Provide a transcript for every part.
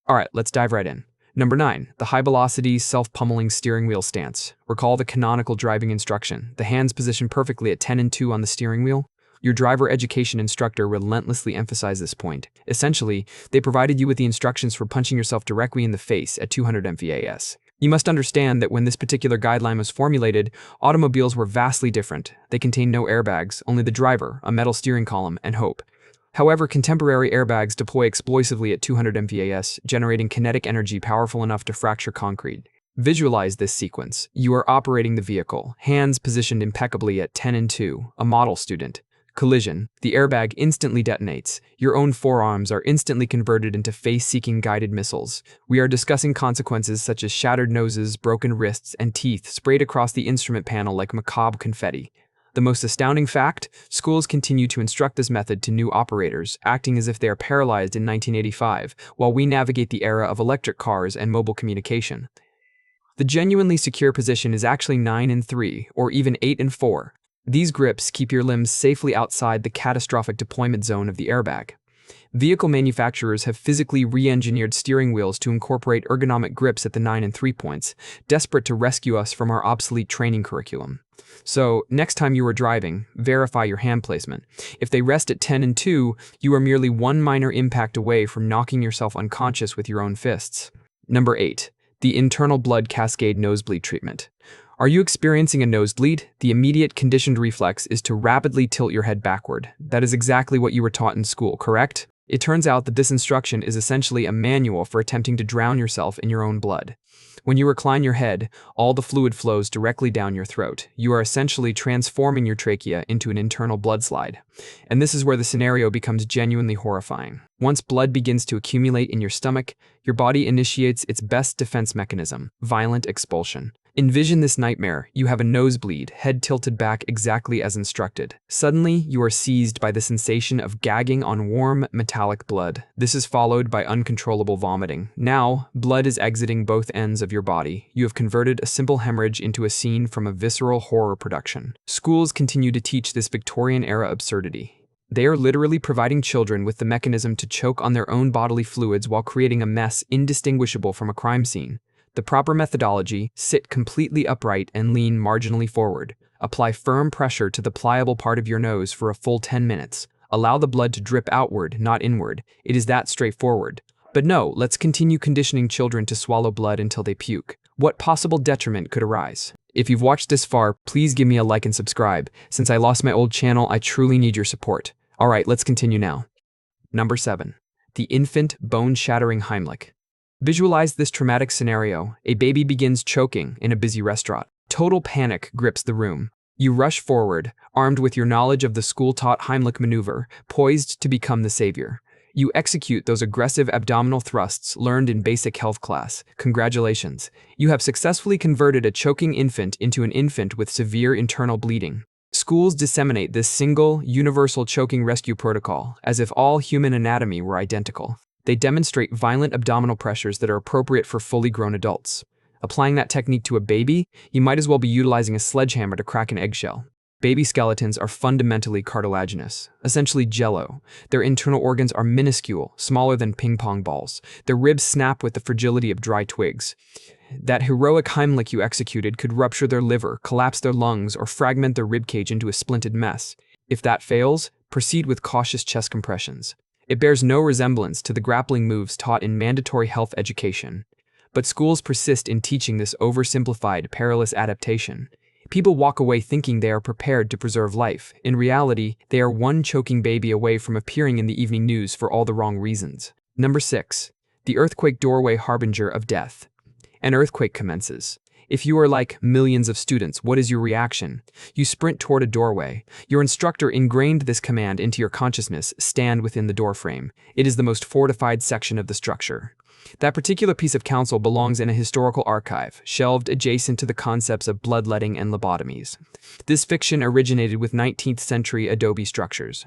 Alright, let's dive right in. Number 9. The high-velocity, self-pummeling steering wheel stance. Recall the canonical driving instruction. The hands positioned perfectly at 10 and 2 on the steering wheel. Your driver education instructor relentlessly emphasized this point. Essentially, they provided you with the instructions for punching yourself directly in the face at 200 mph. You must understand that when this particular guideline was formulated, automobiles were vastly different. They contained no airbags, only the driver, a metal steering column, and hope. However, contemporary airbags deploy explosively at 200 mph, generating kinetic energy powerful enough to fracture concrete. Visualize this sequence. You are operating the vehicle, hands positioned impeccably at 10 and 2, a model student. Collision. The airbag instantly detonates. Your own forearms are instantly converted into face-seeking guided missiles. We are discussing consequences such as shattered noses, broken wrists, and teeth sprayed across the instrument panel like macabre confetti. The most astounding fact, schools continue to instruct this method to new operators, acting as if they are paralyzed in 1985, while we navigate the era of electric cars and mobile communication. The genuinely secure position is actually 9 and 3, or even 8 and 4. These grips keep your limbs safely outside the catastrophic deployment zone of the airbag. Vehicle manufacturers have physically re-engineered steering wheels to incorporate ergonomic grips at the 9 and 3 points, desperate to rescue us from our obsolete training curriculum. So, next time you are driving, verify your hand placement. If they rest at 10 and 2, you are merely one minor impact away from knocking yourself unconscious with your own fists. Number 8. The internal blood cascade nosebleed treatment. Are you experiencing a nosebleed? The immediate conditioned reflex is to rapidly tilt your head backward. That is exactly what you were taught in school, correct? It turns out that this instruction is essentially a manual for attempting to drown yourself in your own blood. When you recline your head, all the fluid flows directly down your throat. You are essentially transforming your trachea into an internal blood slide. And this is where the scenario becomes genuinely horrifying. Once blood begins to accumulate in your stomach, your body initiates its best defense mechanism, violent expulsion. Envision this nightmare. You have a nosebleed, head tilted back exactly as instructed. Suddenly, you are seized by the sensation of gagging on warm, metallic blood. This is followed by uncontrollable vomiting. Now, blood is exiting both ends of your body. You have converted a simple hemorrhage into a scene from a visceral horror production. Schools continue to teach this Victorian-era absurdity. They are literally providing children with the mechanism to choke on their own bodily fluids while creating a mess indistinguishable from a crime scene. The proper methodology: sit completely upright and lean marginally forward. Apply firm pressure to the pliable part of your nose for a full 10 minutes. Allow the blood to drip outward, not inward. It is that straightforward. But no, let's continue conditioning children to swallow blood until they puke. What possible detriment could arise? If you've watched this far, please give me a like and subscribe. Since I lost my old channel, I truly need your support. Alright, let's continue now. Number 7. The infant bone-shattering Heimlich. Visualize this traumatic scenario. A baby begins choking in a busy restaurant. Total panic grips the room. You rush forward, armed with your knowledge of the school-taught Heimlich maneuver, poised to become the savior. You execute those aggressive abdominal thrusts learned in basic health class. Congratulations. You have successfully converted a choking infant into an infant with severe internal bleeding. Schools disseminate this single, universal choking rescue protocol as if all human anatomy were identical. They demonstrate violent abdominal pressures that are appropriate for fully grown adults. Applying that technique to a baby, you might as well be utilizing a sledgehammer to crack an eggshell. Baby skeletons are fundamentally cartilaginous, essentially jello. Their internal organs are minuscule, smaller than ping-pong balls. Their ribs snap with the fragility of dry twigs. That heroic Heimlich you executed could rupture their liver, collapse their lungs, or fragment their ribcage into a splinted mess. If that fails, proceed with cautious chest compressions. It bears no resemblance to the grappling moves taught in mandatory health education. But schools persist in teaching this oversimplified, perilous adaptation. People walk away thinking they are prepared to preserve life. In reality, they are one choking baby away from appearing in the evening news for all the wrong reasons. Number 6. The earthquake doorway harbinger of death. An earthquake commences. If you are like millions of students, what is your reaction? You sprint toward a doorway. Your instructor ingrained this command into your consciousness: stand within the doorframe. It is the most fortified section of the structure. That particular piece of counsel belongs in a historical archive, shelved adjacent to the concepts of bloodletting and lobotomies. This fiction originated with 19th century adobe structures.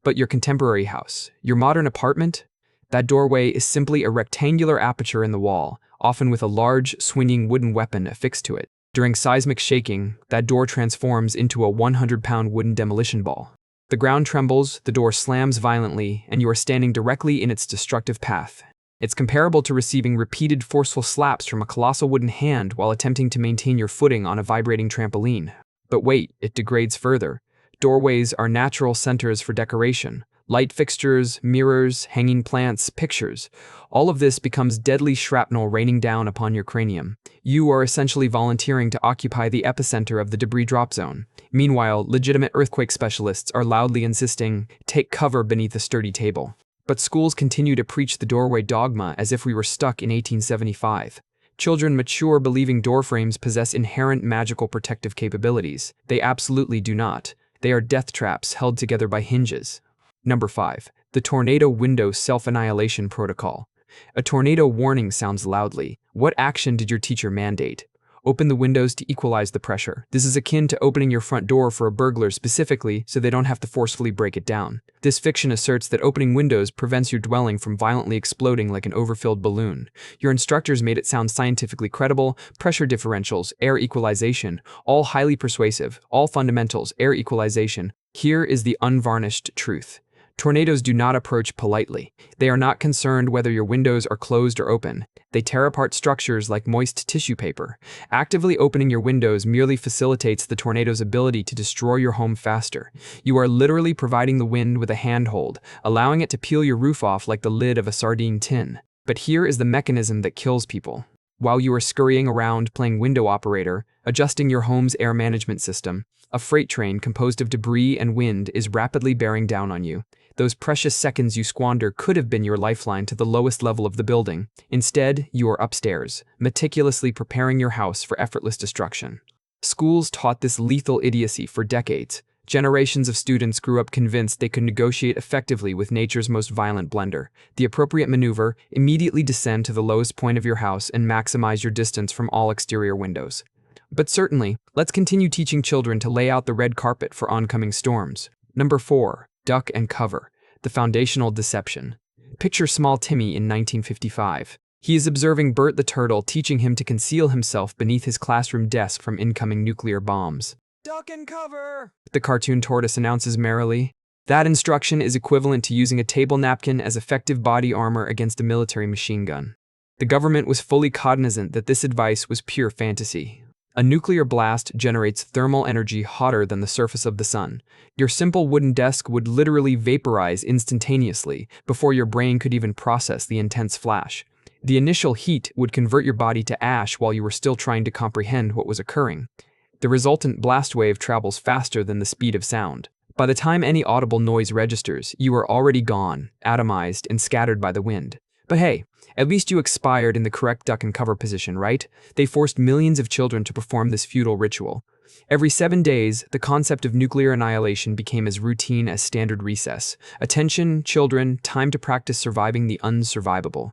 But your contemporary house, your modern apartment? That doorway is simply a rectangular aperture in the wall, often with a large, swinging wooden weapon affixed to it. During seismic shaking, that door transforms into a 100-pound wooden demolition ball. The ground trembles, the door slams violently, and you are standing directly in its destructive path. It's comparable to receiving repeated forceful slaps from a colossal wooden hand while attempting to maintain your footing on a vibrating trampoline. But wait, it degrades further. Doorways are natural centers for decoration. Light fixtures, mirrors, hanging plants, pictures. All of this becomes deadly shrapnel raining down upon your cranium. You are essentially volunteering to occupy the epicenter of the debris drop zone. Meanwhile, legitimate earthquake specialists are loudly insisting, take cover beneath a sturdy table. But schools continue to preach the doorway dogma as if we were stuck in 1875. Children mature believing doorframes possess inherent magical protective capabilities. They absolutely do not. They are death traps held together by hinges. Number 5. The tornado window self-annihilation protocol. A tornado warning sounds loudly. What action did your teacher mandate? Open the windows to equalize the pressure. This is akin to opening your front door for a burglar specifically so they don't have to forcefully break it down. This fiction asserts that opening windows prevents your dwelling from violently exploding like an overfilled balloon. Your instructors made it sound scientifically credible. Pressure differentials, air equalization, all highly persuasive, all fundamentals, air equalization. Here is the unvarnished truth. Tornadoes do not approach politely. They are not concerned whether your windows are closed or open. They tear apart structures like moist tissue paper. Actively opening your windows merely facilitates the tornado's ability to destroy your home faster. You are literally providing the wind with a handhold, allowing it to peel your roof off like the lid of a sardine tin. But here is the mechanism that kills people. While you are scurrying around playing window operator, adjusting your home's air management system, a freight train composed of debris and wind is rapidly bearing down on you. Those precious seconds you squander could have been your lifeline to the lowest level of the building. Instead, you are upstairs, meticulously preparing your house for effortless destruction. Schools taught this lethal idiocy for decades. Generations of students grew up convinced they could negotiate effectively with nature's most violent blender. The appropriate maneuver: immediately descend to the lowest point of your house and maximize your distance from all exterior windows. But certainly, let's continue teaching children to lay out the red carpet for oncoming storms. Number 4. Duck and cover. The foundational deception. Picture small Timmy in 1955. He is observing Bert the turtle teaching him to conceal himself beneath his classroom desk from incoming nuclear bombs. "Duck and cover!" the cartoon tortoise announces merrily. That instruction is equivalent to using a table napkin as effective body armor against a military machine gun. The government was fully cognizant that this advice was pure fantasy. A nuclear blast generates thermal energy hotter than the surface of the sun. Your simple wooden desk would literally vaporize instantaneously before your brain could even process the intense flash. The initial heat would convert your body to ash while you were still trying to comprehend what was occurring. The resultant blast wave travels faster than the speed of sound. By the time any audible noise registers, you are already gone, atomized, and scattered by the wind. But hey, at least you expired in the correct duck and cover position, right? They forced millions of children to perform this futile ritual. Every 7 days, the concept of nuclear annihilation became as routine as standard recess. Attention, children, time to practice surviving the unsurvivable.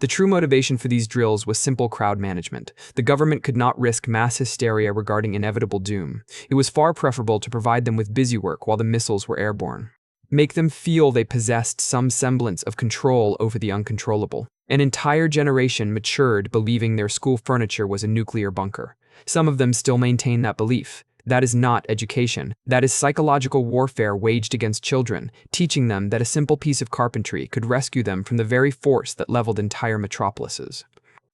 The true motivation for these drills was simple crowd management. The government could not risk mass hysteria regarding inevitable doom. It was far preferable to provide them with busy work while the missiles were airborne. Make them feel they possessed some semblance of control over the uncontrollable. An entire generation matured believing their school furniture was a nuclear bunker. Some of them still maintain that belief. That is not education. That is psychological warfare waged against children, teaching them that a simple piece of carpentry could rescue them from the very force that leveled entire metropolises.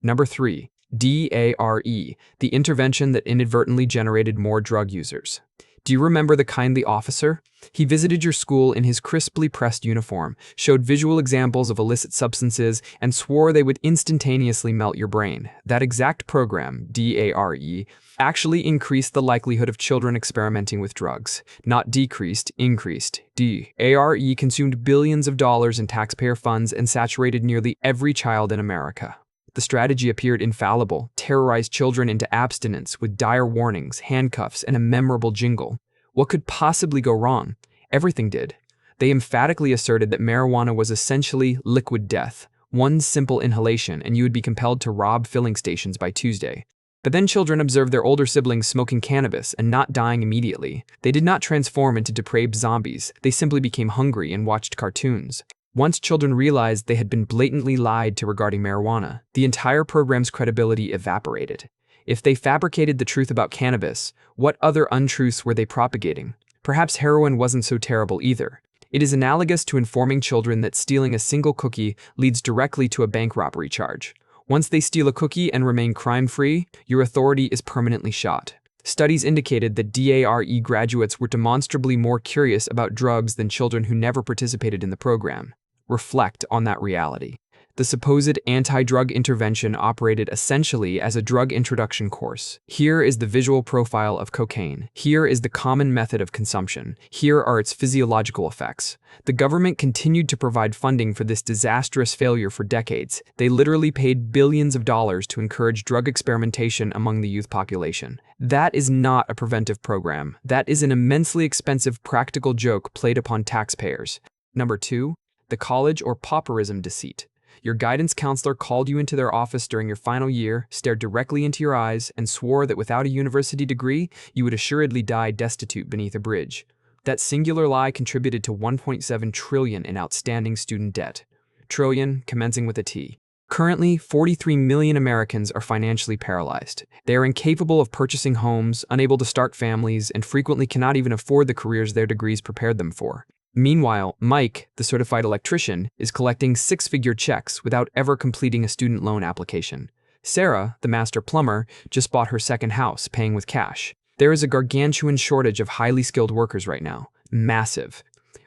Number 3. D.A.R.E, the intervention that inadvertently generated more drug users. Do you remember the kindly officer? He visited your school in his crisply pressed uniform, showed visual examples of illicit substances, and swore they would instantaneously melt your brain. That exact program, D.A.R.E, actually increased the likelihood of children experimenting with drugs. Not decreased, increased. D.A.R.E consumed billions of dollars in taxpayer funds and saturated nearly every child in America. The strategy appeared infallible, terrorized children into abstinence with dire warnings, handcuffs, and a memorable jingle. What could possibly go wrong? Everything did. They emphatically asserted that marijuana was essentially liquid death. One simple inhalation and you would be compelled to rob filling stations by Tuesday. But then children observed their older siblings smoking cannabis and not dying immediately. They did not transform into depraved zombies. They simply became hungry and watched cartoons. Once children realized they had been blatantly lied to regarding marijuana, the entire program's credibility evaporated. If they fabricated the truth about cannabis, what other untruths were they propagating? Perhaps heroin wasn't so terrible either. It is analogous to informing children that stealing a single cookie leads directly to a bank robbery charge. Once they steal a cookie and remain crime-free, your authority is permanently shot. Studies indicated that D.A.R.E. graduates were demonstrably more curious about drugs than children who never participated in the program. Reflect on that reality. The supposed anti-drug intervention operated essentially as a drug introduction course. Here is the visual profile of cocaine. Here is the common method of consumption. Here are its physiological effects. The government continued to provide funding for this disastrous failure for decades. They literally paid billions of dollars to encourage drug experimentation among the youth population. That is not a preventive program. That is an immensely expensive practical joke played upon taxpayers. Number 2, the college or pauperism deceit. Your guidance counselor called you into their office during your final year, stared directly into your eyes, and swore that without a university degree, you would assuredly die destitute beneath a bridge. That singular lie contributed to $1.7 trillion in outstanding student debt. Trillion, commencing with a T. Currently, 43 million Americans are financially paralyzed. They are incapable of purchasing homes, unable to start families, and frequently cannot even afford the careers their degrees prepared them for. Meanwhile, Mike, the certified electrician, is collecting six-figure checks without ever completing a student loan application. Sarah, the master plumber, just bought her second house, paying with cash. There is a gargantuan shortage of highly skilled workers right now. Massive.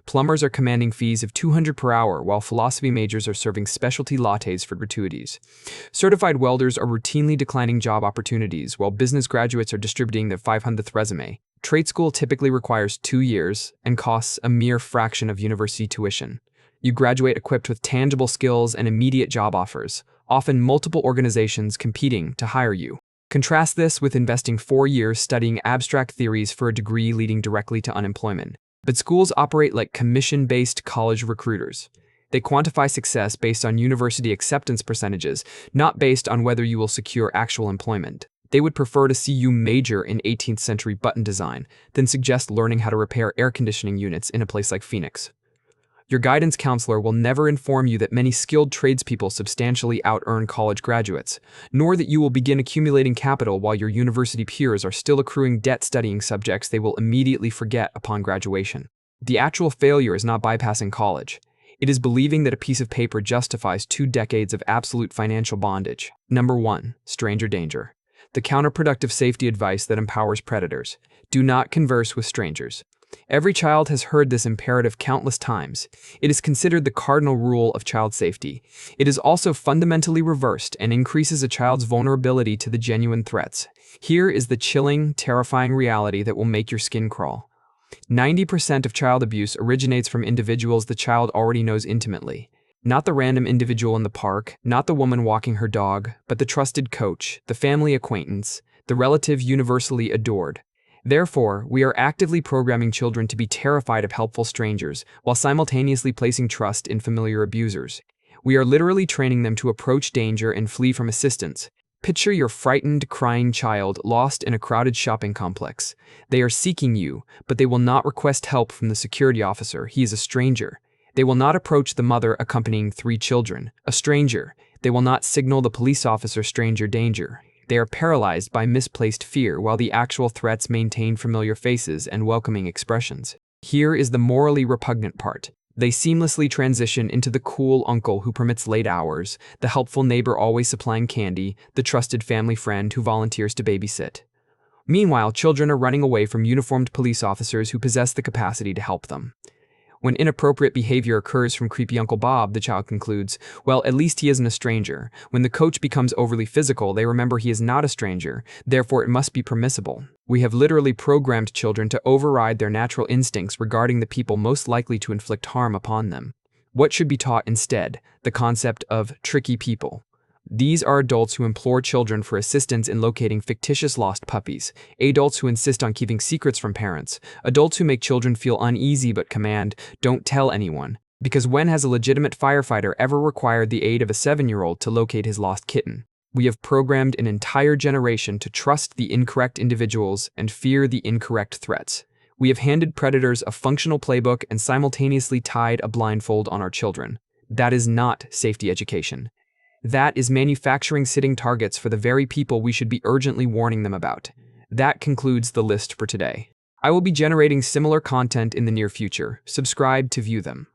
Plumbers are commanding fees of $200 per hour, while philosophy majors are serving specialty lattes for gratuities. Certified welders are routinely declining job opportunities, while business graduates are distributing their 500th resume. Trade school typically requires 2 years and costs a mere fraction of university tuition. You graduate equipped with tangible skills and immediate job offers, often multiple organizations competing to hire you. Contrast this with investing 4 years studying abstract theories for a degree leading directly to unemployment. But schools operate like commission-based college recruiters. They quantify success based on university acceptance percentages, not based on whether you will secure actual employment. They would prefer to see you major in 18th century button design than suggest learning how to repair air conditioning units in a place like Phoenix. Your guidance counselor will never inform you that many skilled tradespeople substantially out-earn college graduates, nor that you will begin accumulating capital while your university peers are still accruing debt studying subjects they will immediately forget upon graduation. The actual failure is not bypassing college. It is believing that a piece of paper justifies 2 decades of absolute financial bondage. Number 1, stranger danger. The counterproductive safety advice that empowers predators. Do not converse with strangers. Every child has heard this imperative countless times. It is considered the cardinal rule of child safety. It is also fundamentally reversed and increases a child's vulnerability to the genuine threats. Here is the chilling, terrifying reality that will make your skin crawl. 90% of child abuse originates from individuals the child already knows intimately. Not the random individual in the park, not the woman walking her dog, but the trusted coach, the family acquaintance, the relative universally adored. Therefore, we are actively programming children to be terrified of helpful strangers, while simultaneously placing trust in familiar abusers. We are literally training them to approach danger and flee from assistance. Picture your frightened, crying child lost in a crowded shopping complex. They are seeking you, but they will not request help from the security officer. He is a stranger. They will not approach the mother accompanying 3 children, a stranger. They will not signal the police officer stranger danger. They are paralyzed by misplaced fear while the actual threats maintain familiar faces and welcoming expressions. Here is the morally repugnant part. They seamlessly transition into the cool uncle who permits late hours, the helpful neighbor always supplying candy, the trusted family friend who volunteers to babysit. Meanwhile, children are running away from uniformed police officers who possess the capacity to help them. When inappropriate behavior occurs from creepy Uncle Bob, the child concludes, well, at least he isn't a stranger. When the coach becomes overly physical, they remember he is not a stranger, therefore it must be permissible. We have literally programmed children to override their natural instincts regarding the people most likely to inflict harm upon them. What should be taught instead? The concept of tricky people. These are adults who implore children for assistance in locating fictitious lost puppies, adults who insist on keeping secrets from parents, adults who make children feel uneasy but command, don't tell anyone. Because when has a legitimate firefighter ever required the aid of a 7-year-old to locate his lost kitten? We have programmed an entire generation to trust the incorrect individuals and fear the incorrect threats. We have handed predators a functional playbook and simultaneously tied a blindfold on our children. That is not safety education. That is manufacturing sitting targets for the very people we should be urgently warning them about. That concludes the list for today. I will be generating similar content in the near future. Subscribe to view them.